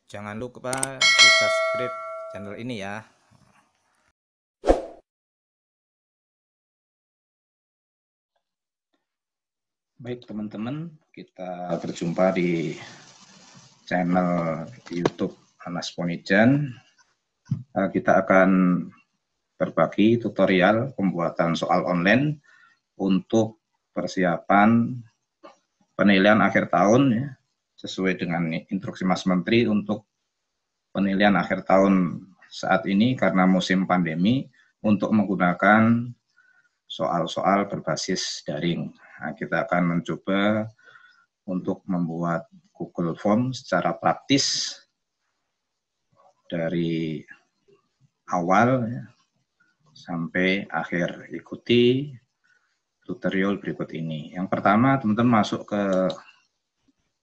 Jangan lupa di subscribe channel ini ya. Baik teman-teman, kita berjumpa di channel YouTube Anas Ponijan. Kita akan berbagi tutorial pembuatan soal online untuk persiapan penilaian akhir tahun ya, sesuai dengan instruksi Mas Menteri untuk penilaian akhir tahun saat ini karena musim pandemi untuk menggunakan soal-soal berbasis daring. Nah, kita akan mencoba untuk membuat Google Form secara praktis dari awal ya, sampai akhir. Ikuti tutorial berikut ini. Yang pertama, teman-teman masuk ke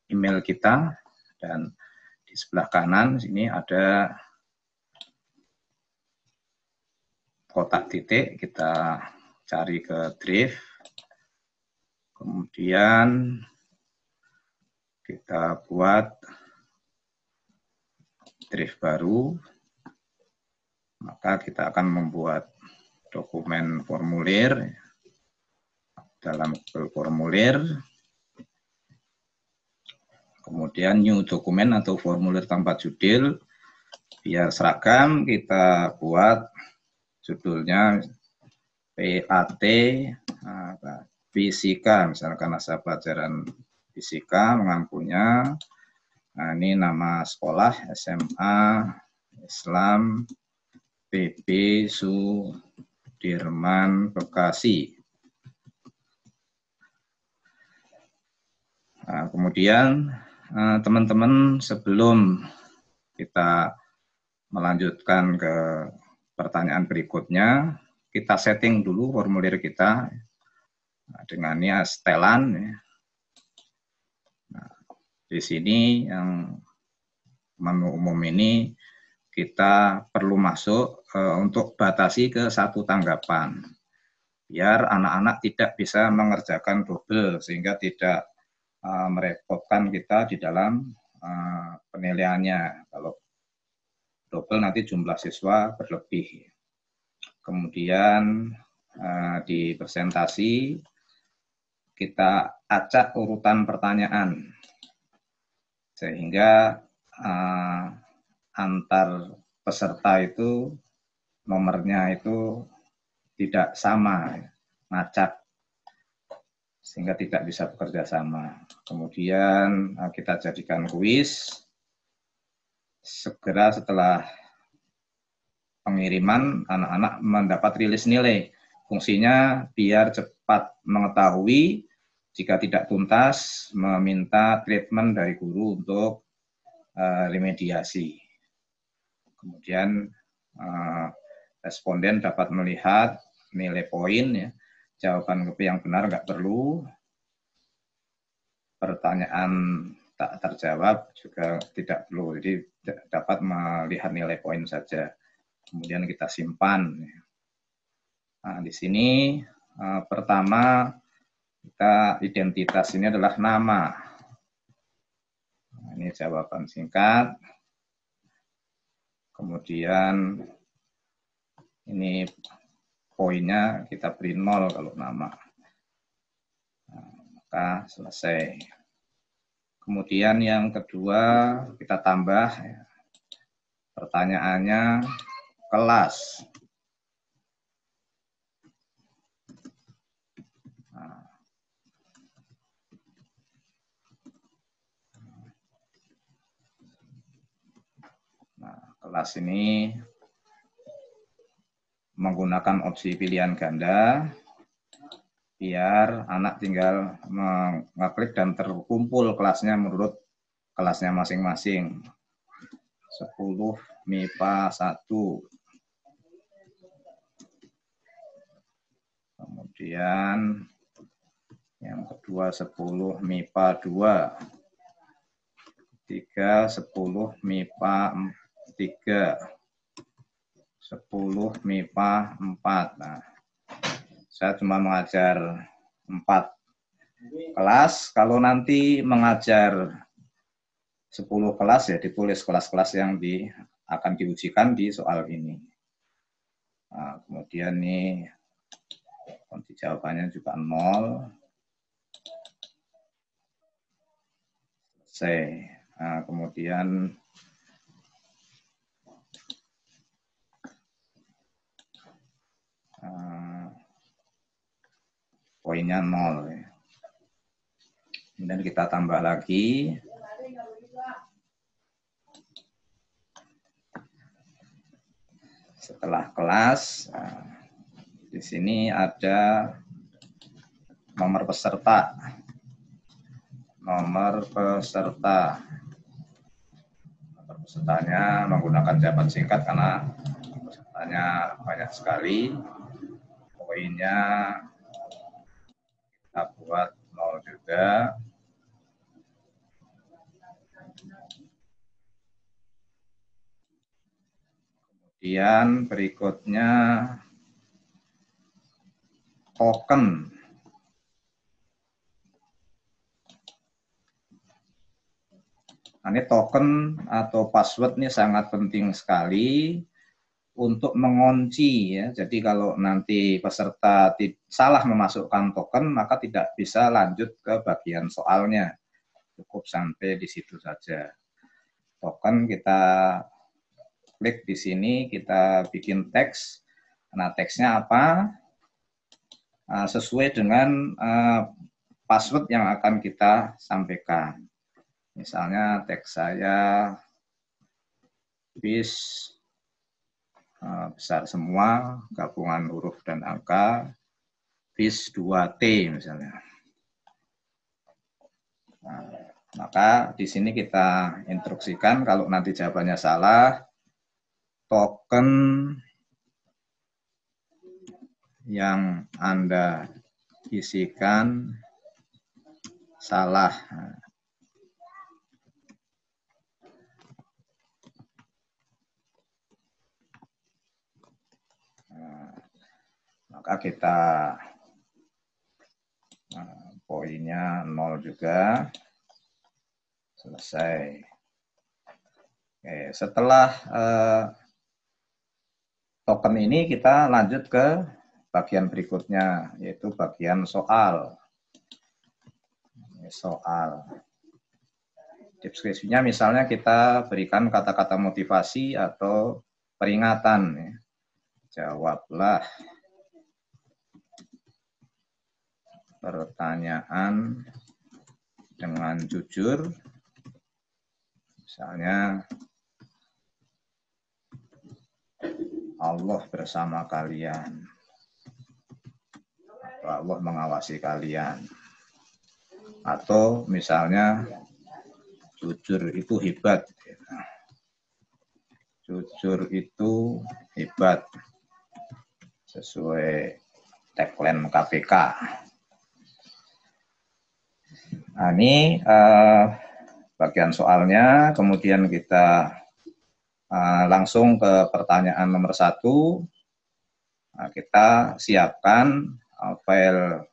email kita dan di sebelah kanan sini ada kotak titik, kita cari ke Drive. Kemudian kita buat Drive baru, maka kita akan membuat dokumen formulir dalam Google Formulir, kemudian new dokumen atau formulir tanpa judul, biar seragam kita buat judulnya PAT Fisika, misalkan masa pelajaran fisika mengampunya. Nah, ini nama sekolah SMA Islam PB Sudirman Bekasi. Nah, kemudian teman-teman sebelum kita melanjutkan ke pertanyaan berikutnya, kita setting dulu formulir kita dengan setelan. Nah, di sini yang menu umum ini kita perlu masuk untuk batasi ke satu tanggapan, biar anak-anak tidak bisa mengerjakan double sehingga tidak merepotkan kita di dalam penilaiannya. Kalau double nanti jumlah siswa berlebih. Kemudian di presentasi kita acak urutan pertanyaan sehingga antar peserta itu nomornya itu tidak sama, ngacak sehingga tidak bisa bekerja sama. Kemudian kita jadikan kuis. Segera setelah pengiriman, anak-anak mendapat rilis nilai. Fungsinya biar cepat mengetahui, jika tidak tuntas, meminta treatment dari guru untuk remediasi. Kemudian responden dapat melihat nilai poin, ya. Jawaban yang benar nggak perlu, pertanyaan tak terjawab juga tidak perlu, jadi dapat melihat nilai poin saja. Kemudian kita simpan. Nah, di sini pertama kita identitas ini adalah nama. Nah, ini jawaban singkat. Kemudian ini poinnya kita beri 0 kalau nama. Nah, maka selesai. Kemudian yang kedua kita tambah pertanyaannya kelas. Nah, kelas ini menggunakan opsi pilihan ganda, biar anak tinggal mengeklik dan terkumpul kelasnya menurut kelasnya masing-masing. 10 MIPA 1. Kemudian yang kedua 10 MIPA 2. 3, 10 MIPA 3. 10 MIPA 4. Nah, saya cuma mengajar 4 kelas. Kalau nanti mengajar 10 kelas ya ditulis kelas-kelas yang akan diujikan di soal ini. Nah, kemudian nih kunci jawabannya juga 0. Selesai. Nah, kemudian poinnya 0 ya. Kemudian kita tambah lagi. Setelah kelas, di sini ada nomor peserta. Nomor peserta. Nomor pesertanya menggunakan jawaban singkat karena pesertanya banyak sekali. Poinnya kita buat 0 juga. Kemudian berikutnya token. Nah, ini token atau password ini sangat penting sekali untuk mengunci ya. Jadi kalau nanti peserta salah memasukkan token, maka tidak bisa lanjut ke bagian soalnya. Cukup sampai di situ saja. Token kita klik di sini, kita bikin teks. Nah, teksnya apa? Sesuai dengan password yang akan kita sampaikan. Misalnya teks saya bis besar semua, gabungan huruf dan angka, bis 2T misalnya. Nah, maka di sini kita instruksikan kalau nanti jawabannya salah, token yang Anda isikan salah. Maka kita poinnya 0 juga. Selesai. Oke, setelah token ini kita lanjut ke bagian berikutnya, yaitu bagian soal. Soal. Deskripsinya misalnya kita berikan kata-kata motivasi atau peringatan. Jawablah pertanyaan dengan jujur. Misalnya, Allah bersama kalian. Atau Allah mengawasi kalian. Atau misalnya, jujur itu hebat. Jujur itu hebat. Sesuai tagline KPK. Nah, ini bagian soalnya, kemudian kita langsung ke pertanyaan nomor 1. Nah, kita siapkan file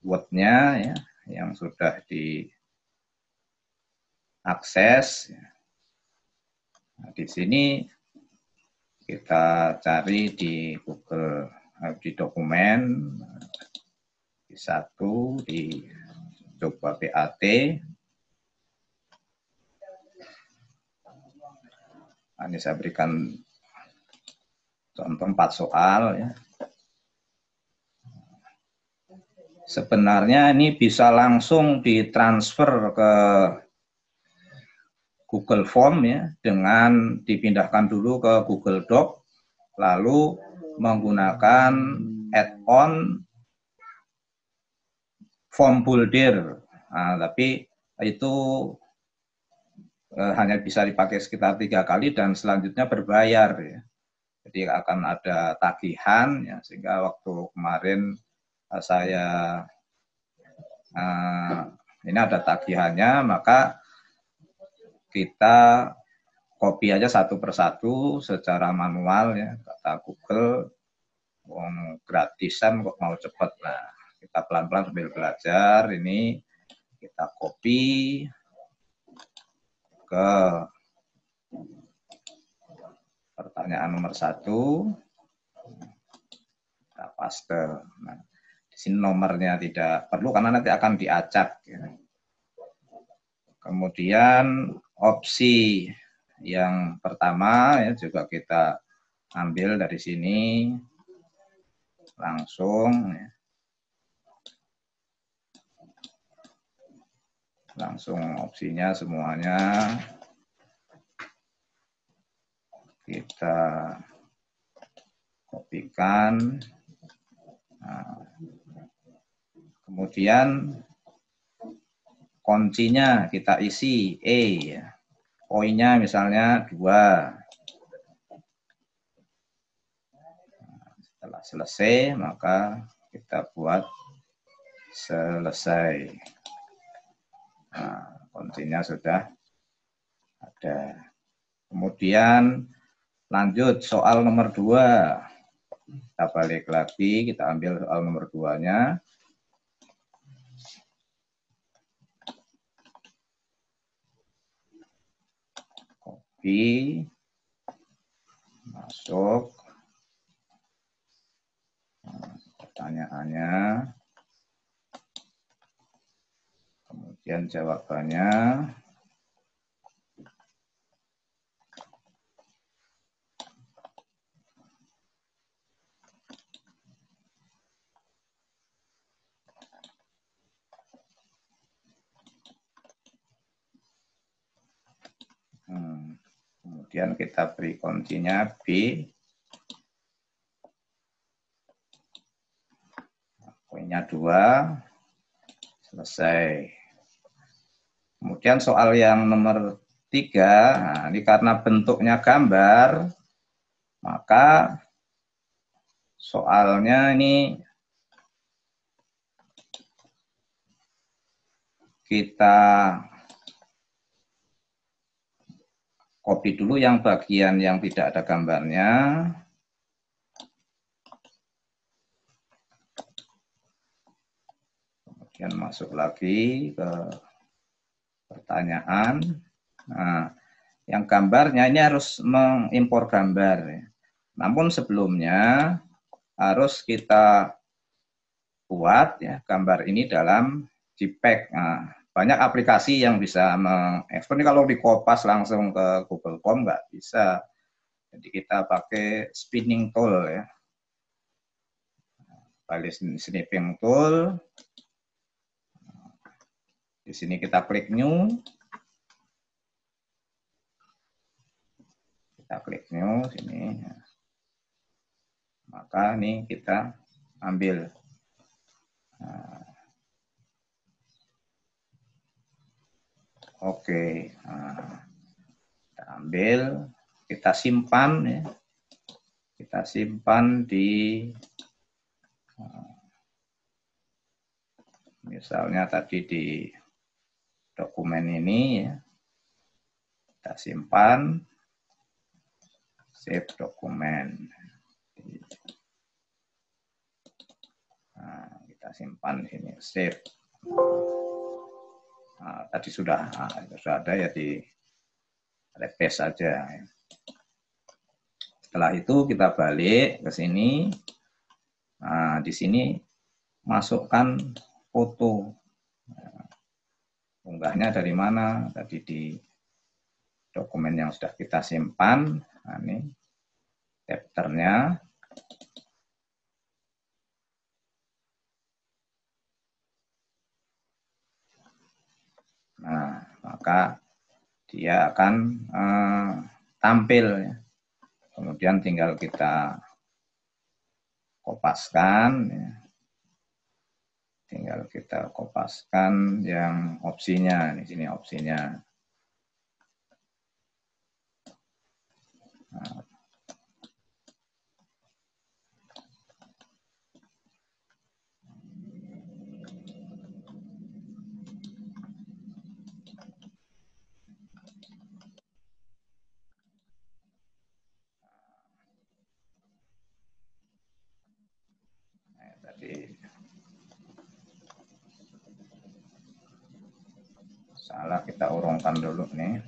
Word-nya ya, yang sudah diakses. Nah, di sini kita cari di Google, di dokumen, di 1, di coba BAT. Nah, ini saya berikan contoh 4 soal ya. Sebenarnya ini bisa langsung ditransfer ke Google Form ya, dengan dipindahkan dulu ke Google Doc, lalu menggunakan add-on form builder. Nah, tapi itu hanya bisa dipakai sekitar 3 kali dan selanjutnya berbayar ya. Jadi akan ada tagihan ya, sehingga waktu kemarin saya ini ada tagihannya, maka kita copy aja satu persatu secara manual ya, kata Google gratisan kok mau cepat. Nah, kita pelan-pelan sambil belajar ini, kita copy ke pertanyaan nomor 1, kita paste. Nah, di sini nomornya tidak perlu karena nanti akan diacak. Ya. Kemudian opsi yang pertama ya juga kita ambil dari sini langsung ya. Langsung opsinya semuanya kita kopikan. Nah, kemudian kuncinya kita isi E, poinnya misalnya 2. Setelah selesai maka kita buat selesai. Nah, kuncinya sudah ada. Kemudian lanjut soal nomor 2. Kita balik lagi, kita ambil soal nomor 2-nya. Copy. Masuk. Pertanyaannya. Kemudian jawabannya. Kemudian kita beri kuncinya B. Poinnya 2. Selesai. Kemudian soal yang nomor 3, nah ini karena bentuknya gambar, maka soalnya ini kita copy dulu yang bagian yang tidak ada gambarnya. Kemudian masuk lagi ke pertanyaan. Nah, yang gambarnya ini harus mengimpor gambar. Namun sebelumnya harus kita buat ya gambar ini dalam JPEG. Nah, banyak aplikasi yang bisa mengekspor. Ini kalau di Kopas langsung ke Google Form nggak bisa. Jadi kita pakai spinning tool ya. Pilih snipping tool. Di sini kita klik new. Kita klik new sini. Maka ini kita ambil. Nah, oke. Nah, kita ambil, kita simpan ya. Kita simpan di misalnya tadi di dokumen ini ya. Kita simpan, save dokumen. Nah, kita simpan di sini, save. Nah, tadi sudah ada ya di replace saja. Setelah itu kita balik ke sini. Nah, di sini masukkan foto. Unggahnya dari mana? Tadi di dokumen yang sudah kita simpan. Nah, ini chapternya. Nah, maka dia akan tampil. Ya. Kemudian tinggal kita kopaskan. Ya. Tinggal kita kopaskan yang opsinya. Di sini opsinya. Nah, tadi salah, kita urungkan dulu nih.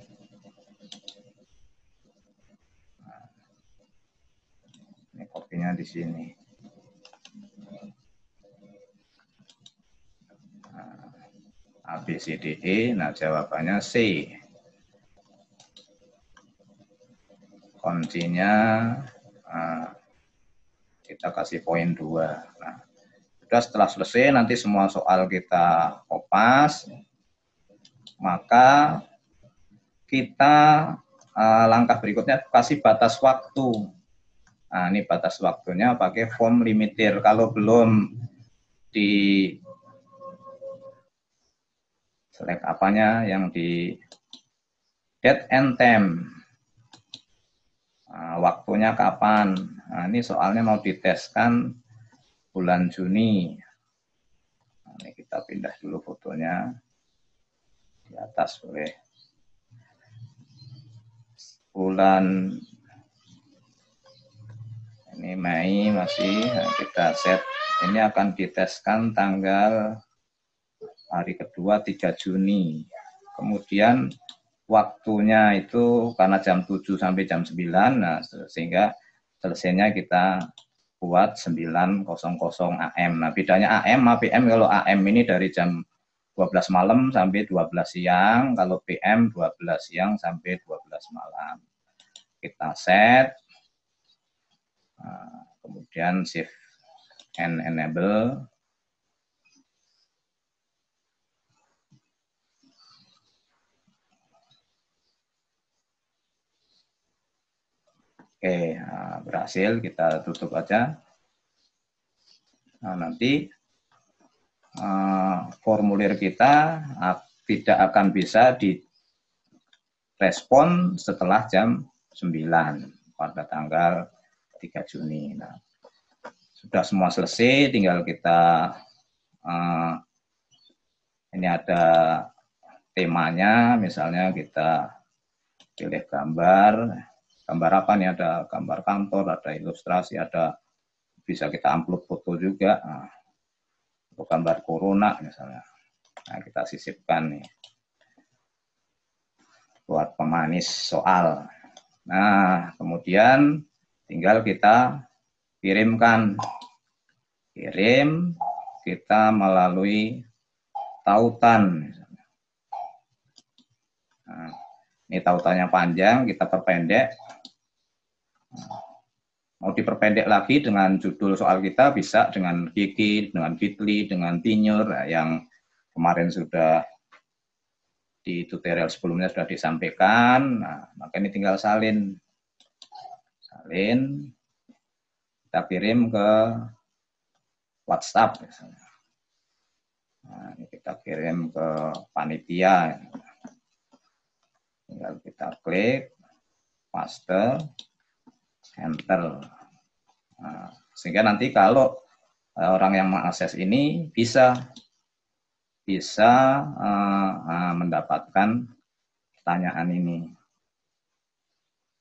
di sini. A, B, C, D, E. Nah, jawabannya C. Kuncinya kita kasih poin 2. Nah, sudah setelah selesai, nanti semua soal kita kopas, maka kita langkah berikutnya kasih batas waktu. Nah, ini batas waktunya pakai form limitir. Kalau belum di select apanya yang di date and time. Nah, waktunya kapan? Nah, ini soalnya mau diteskan bulan Juni. Nah, ini kita pindah dulu fotonya di atas boleh. Bulan ini Mei masih, nah, kita set. Ini akan diteskan tanggal hari kedua 3 Juni. Kemudian waktunya itu karena jam 7 sampai jam 9, nah, sehingga selesainya kita buat 9.00 AM. Nah, bedanya AM sama PM. Kalau AM ini dari jam 12 malam sampai 12 siang, kalau PM 12 siang sampai 12 malam. Kita set, kemudian save and enable. Oke, berhasil, kita tutup aja. Nah, nanti formulir kita tidak akan bisa direspon setelah jam 9 pada tanggal 3 Juni. Nah, sudah semua selesai, tinggal kita ini ada temanya, misalnya kita pilih gambar apa nih, ada gambar kantor, ada ilustrasi, ada bisa kita upload foto juga. Nah, untuk gambar corona misalnya. Nah, kita sisipkan nih buat pemanis soal. Nah, kemudian tinggal kita kirimkan. Kirim kita melalui tautan. Nah, ini tautannya panjang, kita perpendek. Mau diperpendek lagi dengan judul soal kita, bisa dengan Kiki, dengan Fitli, dengan Tinyur, yang kemarin sudah di tutorial sebelumnya sudah disampaikan. Nah, maka ini tinggal salin. Salin, kita kirim ke WhatsApp misalnya. Nah, ini kita kirim ke panitia. Tinggal kita klik, paste, enter. Nah, sehingga nanti kalau orang yang mengakses ini bisa mendapatkan pertanyaan ini.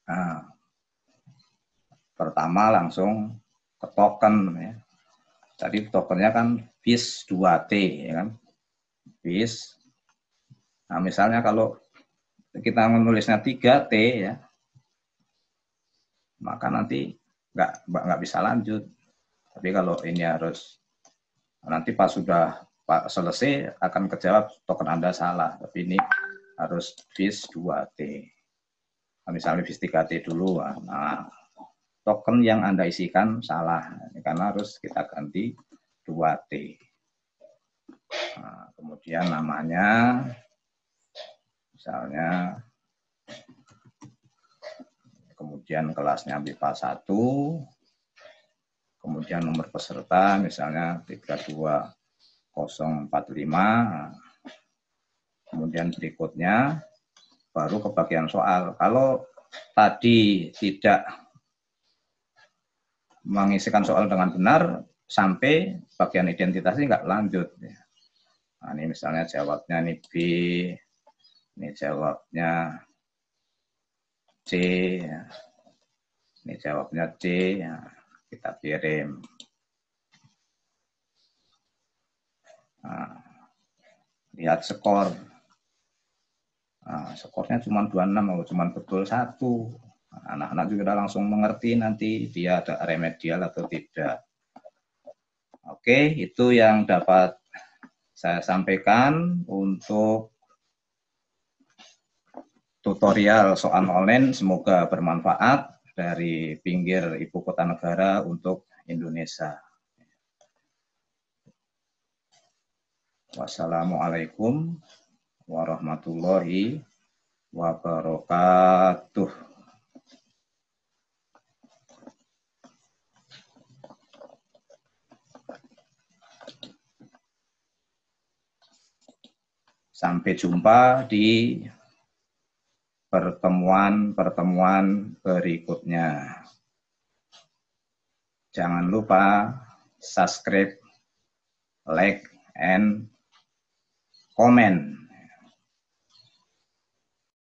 Nah, pertama langsung ke token ya. Tadi tokennya kan BIS 2T ya kan. BIS. Nah, misalnya kalau kita menulisnya 3T ya, maka nanti nggak bisa lanjut. Tapi kalau ini harus, nanti pas sudah selesai akan kejawab token Anda salah. Tapi ini harus BIS 2T. Nah, misalnya BIS 3T dulu. Nah, token yang Anda isikan salah. Karena harus kita ganti 2T. Nah, kemudian namanya, misalnya, kemudian kelasnya MIPA 1, kemudian nomor peserta misalnya 32045, kemudian berikutnya baru ke bagian soal. Kalau tadi tidak mengisikan soal dengan benar, sampai bagian identitasnya nggak lanjut. Nah, ini misalnya jawabnya ini B, ini jawabnya C, ini jawabnya C, ya, kita kirim. Nah, lihat skor. Nah, skornya cuma 26, cuma betul 1. Anak-anak juga langsung mengerti nanti dia ada remedial atau tidak. Oke, itu yang dapat saya sampaikan untuk tutorial soal online. Semoga bermanfaat dari pinggir ibu kota negara untuk Indonesia. Wassalamualaikum warahmatullahi wabarakatuh. Sampai jumpa di pertemuan-pertemuan berikutnya. Jangan lupa subscribe, like, and comment.